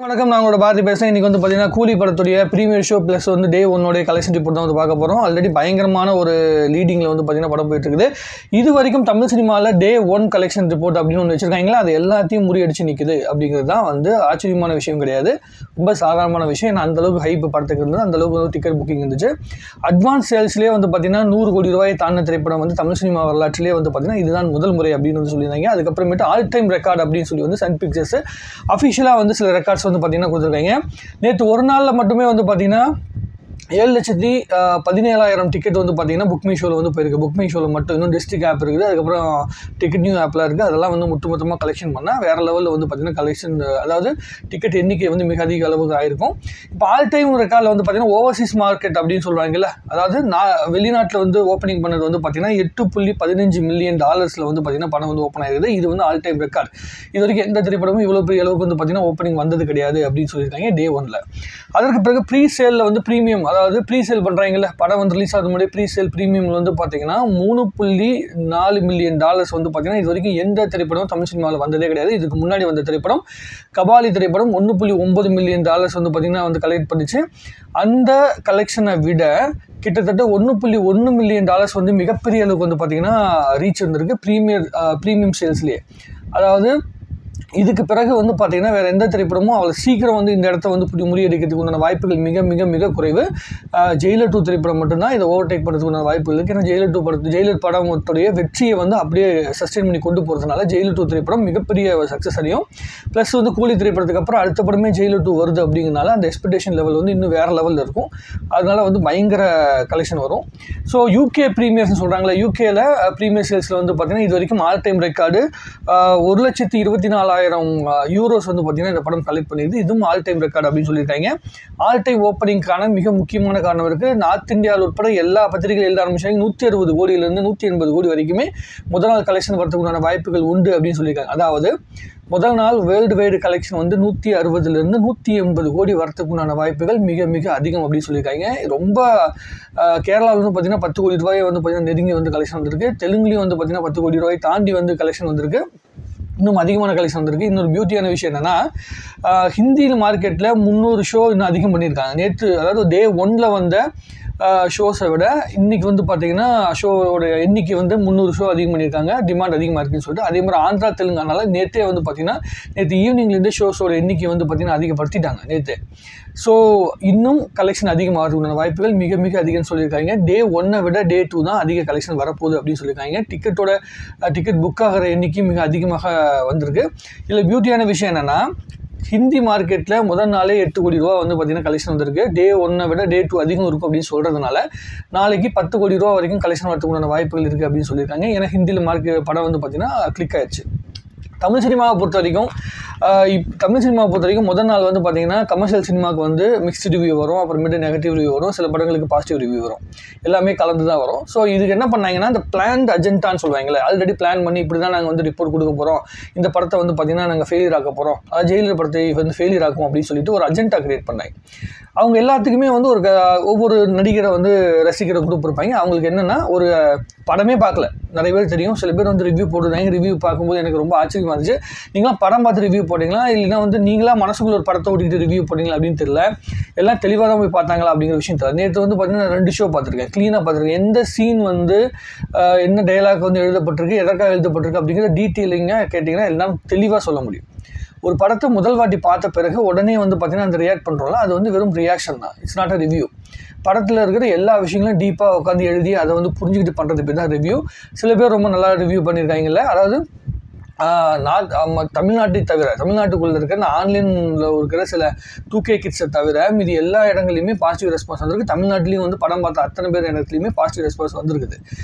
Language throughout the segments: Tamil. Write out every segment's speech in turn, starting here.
வணக்கம், நான் உங்களோட பாரதி பேசுகிறேன். இன்றைக்கி வந்து பார்த்தீங்கன்னா கூலி படத்துடைய ப்ரீமியர் ஷோ ப்ளஸ் வந்து டே ஒன்னோடைய கலெக்ஷன் ரிப்போர்ட் தான் வந்து பார்க்க போகிறோம். ஆல்ரெடி பயங்கரமான ஒரு லீடிங்கில் வந்து பார்த்தீங்கன்னா படம் போயிட்டுருக்குது. இது வரைக்கும் தமிழ் சினிமாவில் டே ஒன் கலெக்ஷன் ரிப்போர்ட் அப்படின்னு ஒன்று வச்சுருக்காங்களா, அது எல்லாத்தையும் முறியடிச்சு நிற்குது அப்படிங்கிறது தான் வந்து ஆச்சரியமான விஷயம் கிடையாது, ரொம்ப சாதாரணமான விஷயம். ஏன்னா அந்தளவுக்கு ஹைப் படத்துக்கு இருந்தது, அந்தளவுக்கு வந்து டிக்கெட் புக்கிங் இருந்துச்சு. அட்வான்ஸ் சேல்ஸ்லேயே வந்து பார்த்தீங்கன்னா 100 கோடி ரூபாயை தாண்டின திரைப்படம் வந்து தமிழ் சினிமா வரலாற்றிலே வந்து பார்த்தீங்கன்னா இதுதான் முதல் முறை அப்படின்னு வந்து சொல்லியிருந்தாங்க. அதுக்கப்புறமேட்டு ஆல் டைம் ரெக்கார்ட் அப்படின்னு சொல்லி வந்து சன் பிக்சர்ஸ் அஃபிஷியலாக வந்து சில ரெக்கார்ட்ஸ் வந்து பார்த்தீங்கன்னா கொடுத்துருக்காங்க. நேற்று ஒரு நாளில் மட்டுமே வந்து பார்த்தீங்கன்னா 7,17,000 டிக்கெட் வந்து பார்த்தீங்கன்னா புக் மை ஷோவில் வந்து போயிருக்கு. புக் மை ஷோவில் மட்டும் இன்னும் டிஸ்ட்ரிக்ட் ஆப் இருக்குது, அதுக்கப்புறம் டிக்கெட் நியூ ஆப்லாம் இருக்குது. அதெல்லாம் வந்து மொத்தமாக கலெக்ஷன் பண்ணால் வேறு லெவலில் வந்து பார்த்தீங்கன்னா கலெக்ஷன், அதாவது டிக்கெட் எண்ணிக்கை வந்து மிக அதிக அளவுக்கு ஆயிருக்கும். இப்போ ஆல் டைம் ரெக்கார்டில் வந்து பார்த்தீங்கன்னா ஓவர்சீஸ் மார்க்கெட் அப்படின்னு சொல்கிறாங்கல்ல, அதாவது வெளிநாட்டில் வந்து ஓப்பனிங் பண்ணது வந்து பார்த்தீங்கன்னா $8.15 மில்லியன் வந்து பார்த்தீங்கன்னா படம் வந்து ஓப்பன் ஆயிருக்குது. இது வந்து ஆல் டைம் ரெக்கார்ட். இது வரைக்கும் எந்த திரைப்படமும் இவ்வளோ பெரிய அளவுக்கு வந்து பார்த்தீங்கன்னா ஓப்பனிங் வந்தது கிடையாது அப்படின்னு சொல்லியிருக்காங்க டே ஒன்ல. அதற்கு பிறகு ப்ரீ சேலில் வந்து ப்ரீமியம், அதாவது ப்ரீ சேல் பண்ணுறாங்கல்ல, படம் வந்து ரிலீஸ் ஆகுது முன்னாடி ப்ரீ சேல் ப்ரீமியம் வந்து பார்த்தீங்கன்னா $3.4 மில்லியன் வந்து பார்த்தீங்கன்னா இது வரைக்கும் எந்த திரைப்படமும் தமிழ் சினிமாவில் வந்ததே கிடையாது. இதுக்கு முன்னாடி வந்த திரைப்படம் கபாலி திரைப்படம் $1.9 மில்லியன் வந்து பார்த்தீங்கன்னா வந்து கலெக்ட் பண்ணிச்சு. அந்த கலெக்ஷனை விட கிட்டத்தட்ட $1.1 மில்லியன் வந்து மிகப்பெரிய அளவுக்கு வந்து பார்த்தீங்கன்னா ரீச் வந்திருக்கு ப்ரீமியம் சேல்ஸ்லேயே. அதாவது இதுக்கு பிறகு வந்து பார்த்தீங்கன்னா வேறு எந்த திரைப்படமும் அவ்வளோ சீக்கிரம் வந்து இந்த இடத்த வந்து முறியடிக்கிறதுக்கு உண்டான வாய்ப்புகள் மிக மிக மிக குறைவு. ஜெயிலர் 2 திரைப்படம் மட்டும்தான் இதை ஓவர்டேக் பண்ணுறதுக்கு உண்டான வாய்ப்புகள் இருக்குது. ஏன்னா ஜெயிலர் படத்துடைய வெற்றியை வந்து அப்படியே சஸ்டெயின் பண்ணி கொண்டு போகிறதுனால ஜெயிலர் 2 திரைப்படம் மிகப்பெரிய சக்ஸஸ் அடையும். ப்ளஸ் வந்து கூலி திரைப்படத்துக்கு அப்புறம் அடுத்த படமே ஜெயிலர் 2 வருது அப்படிங்கிறனால அந்த எக்ஸ்பெக்டேஷன் லெவல் வந்து இன்னும் வேறு லெவலில் இருக்கும். அதனால வந்து பயங்கர கலெக்ஷன் வரும். ஸோ யூகே ப்ரீமியர்ஸ்னு சொல்கிறாங்களே, யூகேல ப்ரீமியர் சேல்ஸில் வந்து பார்த்தீங்கன்னா இது வரைக்கும் ஆல் டைம் ரெக்கார்டு €1,24,000 வந்து பார்த்தீங்கன்னா இந்த படம் கலெக்ட் பண்ணிடுது. இதுவும் ஆல் டைம் ரெக்கார்டு அப்படின்னு சொல்லியிருக்காங்க. ஆல் டைம் ஓப்பனிங்கான மிக முக்கியமான காரணம் இருக்குது. நார்த் இந்தியாவில் உட்பட எல்லா பத்திரிகைகள் எழுத ஆரம்பிச்சாங்க. 160 கோடியிலிருந்து 180 கோடி வரைக்குமே முதல் நாள் கலெக்ஷன் வரதுக்குண்டான வாய்ப்புகள் உண்டு அப்படின்னு சொல்லியிருக்காங்க. அதாவது முதல் நாள் வேர்ல்டு வைடு கலெக்ஷன் வந்து 160லிருந்து 180 கோடி வரத்துக்குண்டான வாய்ப்புகள் மிக மிக அதிகம் அப்படின்னு சொல்லியிருக்காங்க. ரொம்ப கேரளாவில் வந்து பார்த்தீங்கன்னா 10 கோடி ரூபாயை வந்து பார்த்தீங்கன்னா நெருங்கி வந்து கலெக்ஷன் வந்திருக்கு. தெலுங்குலேயும் வந்து பார்த்தீங்கன்னா 10 கோடி ரூபாய் தாண்டி வந்து கலெக்ஷன் வந்திருக்கு. இன்னும் அதிகமான கலெக்ஷன் வந்திருக்கு. இன்னொரு பியூட்டியான விஷயம் என்னென்னா, ஹிந்தியில் மார்க்கெட்டில் 300 ஷோ இன்னும் அதிகம் பண்ணியிருக்காங்க. நேற்று அதாவது டே ஒன்னில் வந்த ஷோஸை விட இன்றைக்கி வந்து பார்த்திங்கன்னா ஷோவோட எண்ணிக்கை வந்து 300 ஷோ அதிகம் பண்ணியிருக்காங்க. டிமாண்ட் அதிகமாக இருக்குன்னு சொல்லிட்டு. அதே மாதிரி ஆந்திரா தெலுங்கானால நேற்றே வந்து பார்த்திங்கன்னா நேற்று ஈவினிங்லேருந்து ஷோஸோட எண்ணிக்கை வந்து பார்த்திங்கன்னா அதிகப்படுத்திட்டாங்க நேற்று. ஸோ இன்னும் கலெக்ஷன் அதிகமாகிறதுக்கான வாய்ப்புகள் மிக மிக அதிகம்னு சொல்லியிருக்காங்க. டே ஒன்னை விட டே 2 தான் அதிக கலெக்ஷன் வரப்போகுது அப்படின்னு சொல்லியிருக்காங்க. டிக்கெட் புக் ஆகிற எண்ணிக்கை மிக அதிகமாக வந்திருக்கு. இதில் பியூட்டியான விஷயம் என்னென்னா, ஹிந்தி மார்க்கெட்டில் முதல் நாளே 8 கோடி ரூபா வந்து பார்த்திங்கன்னா கலெக்ஷன் வந்திருக்கு. டே ஒன்னை விட டே 2 அதிகம் இருக்கும் அப்படின்னு சொல்கிறதுனால நாளைக்கு 10 கோடி ரூபா வரைக்கும் கலெக்ஷன் வரதுக்குண்டான வாய்ப்புகள் இருக்குது அப்படின்னு சொல்லியிருக்காங்க. ஏன்னா ஹிந்தியில் படம் வந்து பார்த்திங்கன்னா கிளிக் ஆயிடுச்சு. தமிழ் சினிமாவை பொறுத்த வரைக்கும் முதல் நாள் வந்து பார்த்திங்கன்னா கமர்ஷியல் சினிமாவுக்கு வந்து மிக்ஸ்டு ரிவ்யூ வரும், அப்புறமேட்டு நெகட்டிவ் ரிவ்யூ வரும், சில படங்களுக்கு பாசிட்டிவ் ரிவ்யூ வரும், எல்லாமே கலந்து தான் வரும். ஸோ இதுக்கு என்ன பண்ணாங்கன்னா, இந்த பிளான்ட் அஜெண்டான்னு சொல்லுவாங்களே, ஆல்ரெடி பிளான் பண்ணி இப்படி தான் நாங்கள் வந்து ரிப்போர்ட் கொடுக்க போகிறோம், இந்த படத்தை வந்து பார்த்திங்கன்னா நாங்கள் ஃபெயிலியர் ஆக்க போகிறோம், அதாவது ஜெயிலர் படத்தை வந்து ஃபெயிலியர் ஆக்கும் அப்படின்னு சொல்லிட்டு ஒரு அஜெண்டா கிரியேட் பண்ணாங்க. அவங்க எல்லாத்துக்குமே வந்து ஒவ்வொரு நடிகரை வந்து ரசிக்கிற குரூப் இருப்பாங்க. அவங்களுக்கு என்னென்னா, ஒரு படமே பார்க்கல, நிறைய பேர் தெரியும், சில பேர் வந்து ரிவ்யூ போட்டுருந்தாங்க. ரிவ்யூ பார்க்கும்போது எனக்கு ரொம்ப ஆச்சரியமாக இருந்துச்சு. நீங்களாம் படம் பார்த்து ரிவ்யூ போட்டிங்களா, இல்லைன்னா வந்து நீங்களா மனசுக்குள்ள ஒரு படத்தை ஓட்டிக்கிட்டு ரிவ்யூ போட்டிங்களா அப்படின்னு தெரியல. எல்லாம் தெளிவாக தான் போய் பார்த்தாங்களா அப்படிங்கிற விஷயம் தெரியல. நேற்று வந்து பார்த்தீங்கன்னா 2 ஷோ பார்த்துருக்கேன், க்ளீனாக பார்த்துருக்கேன். எந்த சீன் வந்து என்ன டைலாக் வந்து எழுதப்பட்டிருக்கு, எதற்காக எழுதப்பட்டிருக்கு அப்படிங்கிற டீட்டெயிலிங்காக கேட்டிங்கன்னா எல்லாம் தெளிவாக சொல்ல முடியும். ஒரு படத்தை முதல் வாட்டி பார்த்த பிறகு உடனே வந்து பார்த்தீங்கன்னா அந்த ரியாக்ட் பண்ணுறோம்ல, அது வந்து வெறும் ரியாக்ஷன் தான், இட்ஸ் நாட் அ ரிவ்யூ. படத்தில் இருக்கிற எல்லா விஷயங்களும் டீப்பாக உட்காந்து எழுதி அதை வந்து புரிஞ்சுக்கிட்டு பண்ணுறது பேர் தான் ரிவ்யூ. சில பேர் ரொம்ப நல்லா ரிவ்யூ பண்ணியிருக்காங்கல்ல, அதாவது தமிழ்நாட்டுக்குள்ளே இருக்கிற ஆன்லைனில் இருக்கிற சில 2K கிட்ஸை தவிர மீதி எல்லா இடங்களையுமே பாசிட்டிவ் ரெஸ்பான்ஸ் வந்திருக்கு. தமிழ்நாட்டிலையும் வந்து படம் பார்த்த அத்தனை பேர் இடத்துலையுமே பாசிட்டிவ் ரெஸ்பான்ஸ் வந்திருக்குது.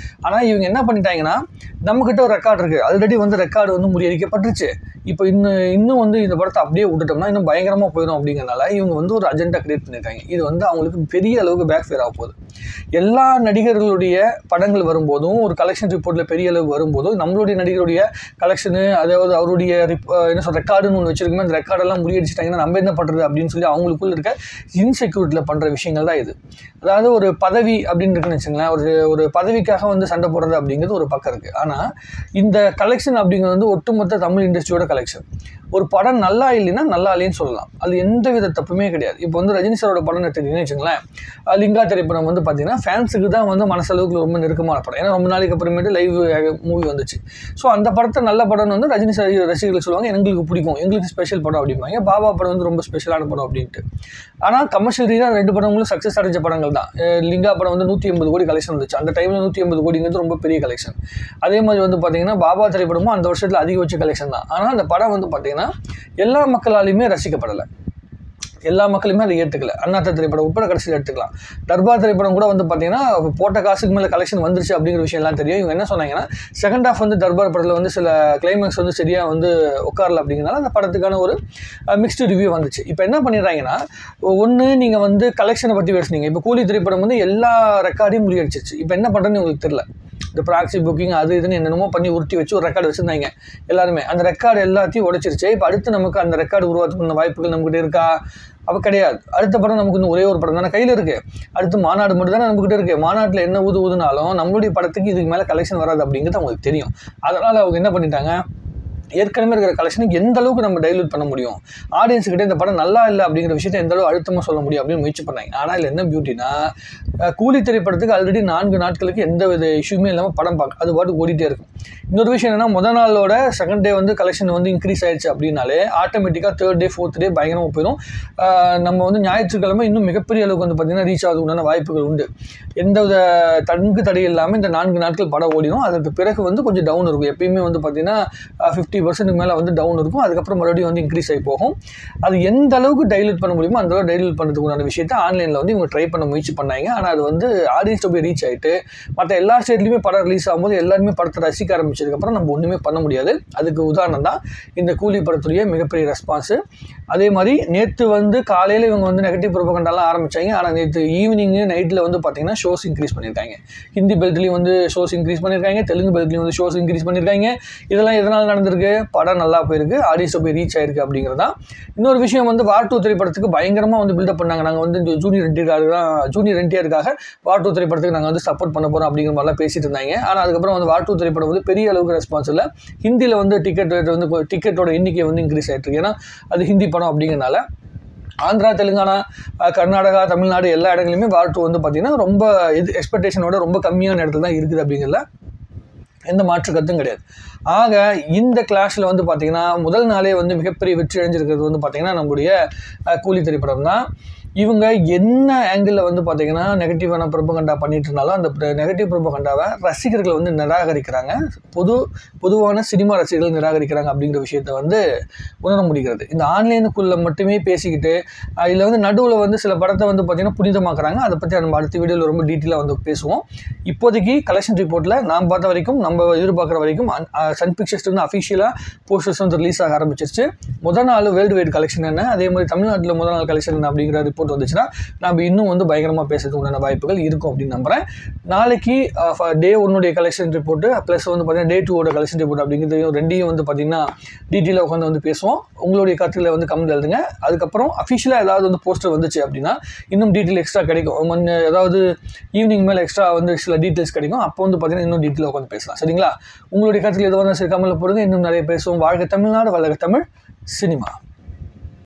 ஆனால் இவங்க என்ன பண்ணிட்டாங்கன்னா, நம்மக்கிட்ட ஒரு ரெக்கார்டு இருக்குது, ஆல்ரெடி வந்து ரெக்கார்டு வந்து முறியடிக்கப்பட்டுருச்சு. இப்போ இன்னும் வந்து இந்த படத்தை அப்படியே விட்டுட்டோம்னா இன்னும் பயங்கரமாக போயிடும் அப்படிங்கிறனால இவங்க வந்து ஒரு அஜெண்டா கிரியேட் பண்ணியிருக்காங்க. இது வந்து அவங்களுக்கு பெரிய அளவுக்கு பேக் ஃபேர் ஆக போகுது. எல்லா நடிகர்களுடைய படங்கள் வரும்போதும் ஒரு கலெக்ஷன் ரிப்போர்ட்டில் பெரிய அளவுக்கு வரும்போதும் நம்மளுடைய நடிகருடைய கலெக்ஷனு அதாவது அவருடைய என்ன சொல்ற ரெக்கார்டுன்னு ஒன்று வச்சிருக்கோம், அந்த ரெக்கார்டெல்லாம் முறியடிச்சிட்டாங்கன்னா நம்ம என்ன பண்ணுறது அப்படின்னு சொல்லி அவங்களுக்குள்ள இருக்க இன்செக்யூரிட்டியில் பண்ணுற விஷயங்கள் தான் இது. அதாவது ஒரு பதவி அப்படின்னு இருக்குன்னு வச்சுங்களேன், ஒரு பதவிக்காக வந்து சண்டை போடுறது அப்படிங்கிறது ஒரு பக்கம் இருக்குது. ஆனால் இந்த கலெக்ஷன் அப்படிங்கிறது வந்து ஒட்டுமொத்த தமிழ் இண்டஸ்ட்ரியோட கலெக்ஷன். ஒரு படம் நல்லா இல்லைன்னா நல்லா இல்லைன்னு சொல்லலாம், அது எந்த வித தப்புமே கிடையாது. இப்போ வந்து ரஜினி சாரோட படம் எடுத்துக்கிட்டீங்கன்னு வச்சுங்களேன், லிங்கா திரைப்படம் வந்து பார்த்தீங்கன்னா ஃபேன்ஸுக்கு தான் வந்து மனசளவுக்கு ரொம்ப நெருக்கமான படம். ஏன்னா ரொம்ப நாளைக்கு அப்புறமேட்டு லைவ் மூவி வந்துச்சு. ஸோ அந்த படத்தை நல்ல படம்னு வந்து ரஜினி சார் ரசிகர்கள் சொல்லுவாங்க, எங்களுக்கு பிடிக்கும், எங்களுக்கு ஸ்பெஷல் படம் அப்படிம்பாங்க. பாபா படம் வந்து ரொம்ப ஸ்பெஷலான படம் அப்படின்ட்டு. ஆனால் கமர்ஷியல் ரீதியாக 2 படங்களும் சக்ஸஸ் அடைஞ்ச படங்கள் தான். லிங்கா படம் வந்து 180 கோடி கலெக்ஷன் வந்துச்சு. அந்த டைமில் 180 கோடிங்கிறது ரொம்ப பெரிய கலெக்ஷன். அதே மாதிரி வந்து பார்த்தீங்கன்னா பாபா திரைப்படமும் அந்த வருஷத்தில் அதிகபட்ச கலெக்ஷன் தான். ஆனால் அந்த படம் வந்து பார்த்தீங்கன்னா எல்லா மக்களாலையுமே ரசிக்கப்படலை, எல்லா மக்களுமே அதை ஏற்றுக்கல. அண்ணாத்த திரைப்படம் உட்பட கடைசியில் எடுத்துக்கலாம். தர்பார் திரைப்படம் கூட வந்து பார்த்தீங்கன்னா போட்ட காசுக்கு மேலே கலெக்ஷன் வந்துருச்சு அப்படிங்கிற விஷயம் எல்லாம் தெரியும். இவங்க என்ன சொன்னாங்கன்னா செகண்ட் ஹாஃப் வந்து தர்பார் படத்தில் வந்து சில கிளைமேக்ஸ் வந்து சரியாக வந்து உட்காரல அப்படிங்கிறனால அந்த படத்துக்கான ஒரு மிக்ஸ்டு ரிவ்யூ வந்துச்சு. இப்போ என்ன பண்ணிடுறாங்கன்னா, ஒன்று நீங்கள் வந்து கலெக்ஷனை பற்றி பேசுனீங்க, இப்போ கூலி திரைப்படம் வந்து எல்லா ரெக்கார்டையும் முறியடிச்சிச்சு. இப்போ என்ன பண்ணுறதுன்னு உங்களுக்கு தெரியல. இந்த ப்ராக்சி புக்கிங் அது இதுன்னு என்னென்னமோ பண்ணி உருட்டி வச்சு ஒரு ரெக்கார்டு வச்சுருந்தாங்க எல்லாருமே. அந்த ரெக்கார்டு எல்லாத்தையும் உடைச்சிருச்சு. இப்போ அடுத்து நமக்கு அந்த ரெக்கார்டு உருவாக்குற வாய்ப்புகள் நம்மகிட்ட இருக்கா? அப்போ கிடையாது. அடுத்த படம் நமக்கு இன்னும் ஒரே ஒரு படம் தானே கையில் இருக்குது. அடுத்து மாநாடு மட்டும் தானே நம்மகிட்ட இருக்குது. மாநாட்டில் என்ன ஊதுனாலும் நம்மளுடைய படத்துக்கு இதுக்கு மேலே கலெக்ஷன் வராது அப்படிங்கிறது அவங்களுக்கு தெரியும். அதனால் அவங்க என்ன பண்ணிட்டாங்க, ஏற்கனவே இருக்கிற கலெக்ஷனுக்கு எந்த அளவுக்கு நம்ம டைலூட் பண்ண முடியும், ஆடியன்ஸுக்கிட்ட இந்த படம் நல்லா இல்லை அப்படிங்கிற விஷயத்தை எந்த அளவு அழுத்தமாக சொல்ல முடியும் அப்படின்னு முயற்சி பண்ணாங்க. ஆனால் இல்லை என்ன பியூட்டினா, கூலி திரைப்படத்துக்கு ஆல்ரெடி 4 நாட்களுக்கு எந்த வித இஷ்யூமே இல்லாமல் படம் பார்க்க அது பாட்டு ஓடிட்டே இருக்கும். இன்னொரு விஷயம் என்னன்னா, முதல் நாளோட செகண்ட் டே வந்து கலெக்ஷன் வந்து இன்க்ரீஸ் ஆயிடுச்சு அப்படின்னாலே ஆட்டோமேட்டிக்காக தேர்ட் டே ஃபோர்த் டே பயங்கரமாக போயிடும். நம்ம வந்து ஞாயிற்றுக்கிழமை இன்னும் மிகப்பெரிய அளவுக்கு வந்து பார்த்திங்கன்னா ரீச் ஆகுதுக்கான வாய்ப்புகள் உண்டு. எந்த வித தடை இல்லாமல் இந்த 4 நாட்கள் படம் ஓடிடும். அதற்கு பிறகு வந்து கொஞ்சம் டவுன் இருக்கும். எப்பயுமே வந்து பார்த்திங்கன்னா 50% மேலே வந்து டவுன் இருக்கும். அதுக்கப்புறம் மறுபடியும் வந்து இன்க்ரீஸ் ஆகி போகும். அது எந்த அளவுக்கு டைலூட் பண்ண முடியுமோ அந்த அளவுக்கு டைலூட் பண்ணுறதுக்குண்டான விஷயத்தை ஆன்லைனில் வந்து இவங்க ட்ரை பண்ண முயற்சி பண்ணாங்க. ஆனால் அது வந்து ஆடியன்ஸ்ட்டு போய் ரீச் ஆகிட்டு மற்ற எல்லா ஸ்டேட்லையுமே படம் ரிலீஸ் ஆகும்போது எல்லாருமே படத்தை ரசிக்க ஆரம்பிச்சதுக்கப்புறம் நம்ம ஒன்றுமே பண்ண முடியாது. அதுக்கு உதாரணம் தான் இந்த கூலி படத்துடைய மிகப்பெரிய ரெஸ்பான்ஸு. அதே மாதிரி நேற்று வந்து காலையில் இவங்க வந்து நெகட்டிவ் ப்ரொபகண்டாலாம் ஆரம்பித்தாங்க. ஆனால் நேற்று ஈவினிங்கு நைட்டில் வந்து பார்த்திங்கன்னா ஷோஸ் இன்க்ரீஸ் பண்ணியிருக்காங்க. ஹிந்தி பெல்ட்லேயும் வந்து ஷோஸ் இன்க்ரீஸ் பண்ணியிருக்காங்க, தெலுங்கு பெல்ட்லேயும் வந்து ஷோஸ் இன்க்ரீஸ் பண்ணியிருக்காங்க. இதெல்லாம் எதனால் நடந்திருக்கு? படம் நல்லா போயிருக்கு, ஆடியன்ஸை போய் ரீச் ஆயிருக்கு அப்படிங்கிறதா. இன்னொரு விஷயம் வந்து வார் 2 திரைப்படத்துக்கு பயங்கரமாக வந்து பில்டப் பண்ணாங்க. நாங்கள் வந்து ஜூனியர் என்டிஆருக்காக வார் 2 திரைப்படத்துக்கு நாங்கள் வந்து சப்போர்ட் பண்ண போகிறோம் அப்படிங்கிற மாதிரிலாம் பேசிட்டு இருந்தாங்க. ஆனால் அதுக்கப்புறம் வந்து வார் 2 திரைப்படம் வந்து பெரிய அளவுக்கு ரெஸ்பான்ஸ் இல்லை. ஹிந்தியில் வந்து டிக்கெட்டோட எண்ணிக்கை வந்து இன்க்ரீஸ் ஆகிட்டு இருக்கு. ஏன்னா அது ஹிந்தி படம் அப்படிங்கிறனால. ஆந்திரா, தெலுங்கானா, கர்நாடகா, தமிழ்நாடு எல்லா இடங்களிலுமே வார் 2 வந்து பார்த்திங்கன்னா ரொம்ப எக்ஸ்பெக்டேஷனோட ரொம்ப கம்மியான இடத்துல தான் இருக்குது அப்படிங்கிறதுல எந்த மாற்று கருத்தும் கிடையாது. ஆக இந்த கிளாஷில் வந்து பார்த்திங்கன்னா முதல் நாளே வந்து மிகப்பெரிய வெற்றி அடைஞ்சிருக்கிறது வந்து பார்த்திங்கன்னா நம்முடைய கூலி திரைப்படம் தான். இவங்க என்ன ஆங்கிளில் வந்து பார்த்திங்கன்னா நெகட்டிவான ப்ரொபகண்டா பண்ணிட்டு இருந்தாலும் அந்த நெகட்டிவ் ப்ரொபகண்டாவை ரசிகர்கள் வந்து நிராகரிக்கிறாங்க. பொதுவான சினிமா ரசிகர்கள் நிராகரிக்கிறாங்க அப்படிங்கிற விஷயத்த வந்து உணர முடிகிறது. இந்த ஆன்லைனுக்குள்ளே மட்டுமே பேசிக்கிட்டு இதில் வந்து நடுவில் வந்து சில படத்தை வந்து பார்த்திங்கன்னா புனிதமாக்குறாங்க. அதை பற்றி நம்ம அடுத்த வீடியோவில் ரொம்ப டீட்டெயிலாக வந்து பேசுவோம். இப்போதைக்கு கலெக்ஷன் ரிப்போர்ட்டில் நான் பார்த்த வரைக்கும், நம்ம எதிர்பார்க்குற வரைக்கும் சன் பிக்சர்ஸ் வந்து அஃபிஷியலாக போஸ்டர்ஸ் வந்து ரிலீஸ் ஆக ஆரம்பிச்சிருச்சு. முதல் நாள் வேர்ல்டு வைட் கலெக்ஷன் என்ன, அதே மாதிரி தமிழ்நாட்டில் முதல் நாள் கலெக்ஷன் என்ன அப்படிங்கிற ரிப்போர்ட் வந்துச்சுன்னா நம்ம இன்னும் வந்து பயங்கரமாக பேசுறதுக்கு உண்டான வாய்ப்புகள் இருக்கும் அப்படின்னு நம்புகிறேன். நாளைக்கு டே 1 கலெக்ஷன் ரிப்போர்ட்டு ப்ளஸ் வந்து பார்த்தீங்கன்னா டே 2 கலெக்ஷன் ரிப்போர்ட் அப்படிங்கிறது ரெண்டையும் வந்து பார்த்தீங்கன்னா டீட்டெயிலாக உட்காந்து வந்து பேசுவோம். உங்களுடைய கருத்துக்களை வந்து கமெண்ட் எழுதுங்க. அதுக்கப்புறம் அஃபிஷியலாக ஏதாவது வந்து போஸ்டர் வந்துச்சு அப்படின்னா இன்னும் டீட்டெயில் எக்ஸ்ட்ரா கிடைக்கும். ஏதாவது ஈவினிங் மேலே எக்ஸ்ட்ரா வந்து சில டீட்டெயில்ஸ் கிடைக்கும். அப்போ வந்து பார்த்தீங்கன்னா இன்னும் டீட்டெயிலாக உட்காந்து பேசலாம். சரிங்களா? உங்களுடைய கருத்துக்கள் எதுவாக இருந்தாலும் சரி கமெண்ட்டில் போடுங்க. இன்னும் நிறைய பேசுவோம். வாழ்க தமிழ்நாடு, வளர்க தமிழ் சினிமா.